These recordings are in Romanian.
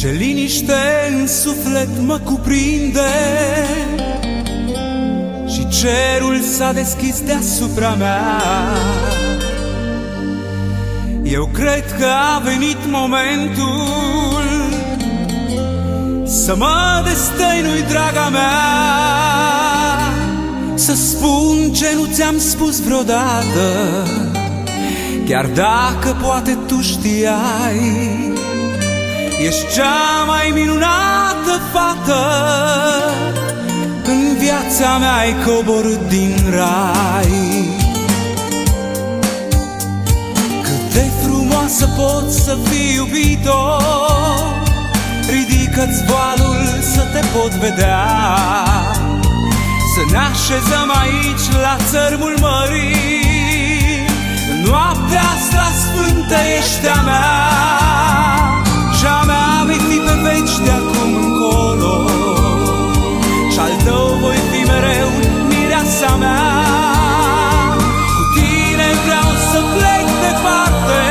Ce liniște în suflet mă cuprinde și cerul s-a deschis deasupra mea. Eu cred că a venit momentul să mă destăinui, draga mea, să spun ce nu ți-am spus vreodată, chiar dacă poate tu știai. Ești cea mai minunată fată, în viața mea ai coborât din rai. Cât de frumoasă pot să fii, iubito, ridică-ți voalul să te pot vedea. Să ne așezăm aici la țărmul mării, noaptea asta sfântă ești a mea. Și-a mea vei fi pe veci de acum încolo, și-al tău voi fi mereu, mireasa mea. Cu tine vreau să plec departe,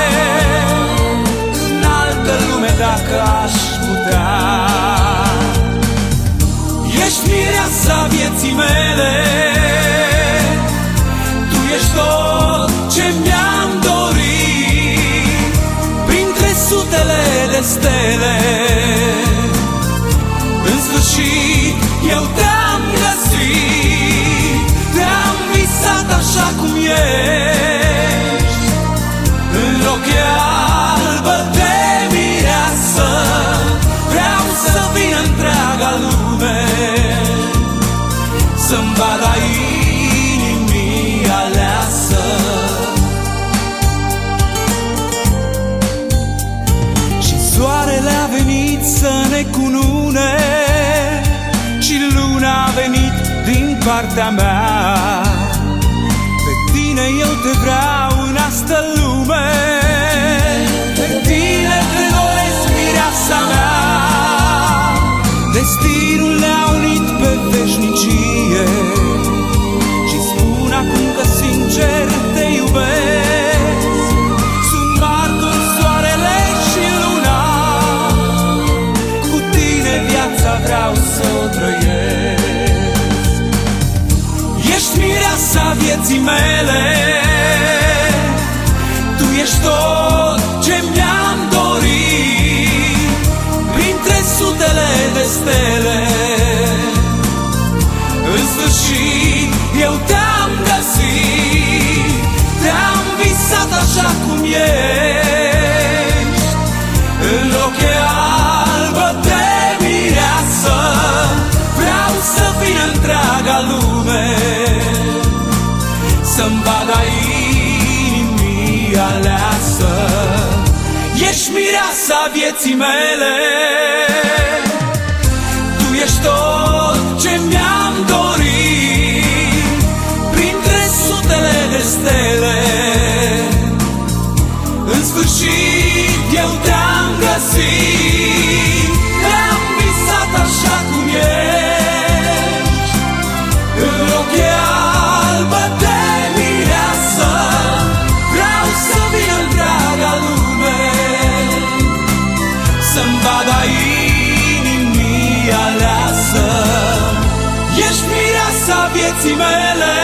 în altă lume dacă aș putea. Ești mireasa vieții mele, tu ești tot ce mi-am dorit, printre sutele de stele. În sfârșit eu te-am găsit, te-am visat așa cum ești, în rochie albă de mireasă. Vreau să vină întreaga lume să-mi vadă inimii aleasă. Și soarele a venit să ne cunune, și luna a venit din partea mea. Pe tine eu te vreau în asta lume, pe tine te doresc, mireasa mea. Destinul ne-a unit pe veșnicie și spun acum că sincer te iubesc. Sunt martor soarele și luna, cu tine viața vreau să o trăiesc. Ești mireasa vieții mele, tu ești tot ce mi-am dorit, printre sutele de stele. În sfârșit eu te-am găsit, te-am visat așa cum ești, în rochie albă de mireasă. Vreau să vină întreaga lume să-mi vadă inimii aleasă. Ești mireasa vieții mele, tu ești tot ce mi-am dorit, printre sutele de stele. În sfârșit eu te-am găsit, te-am visat așa cum ești, în rochie albă de mireasă. Vreau să vină întreaga lume să-mi vadă inimii aleasă. Ești mireasa vieții mele,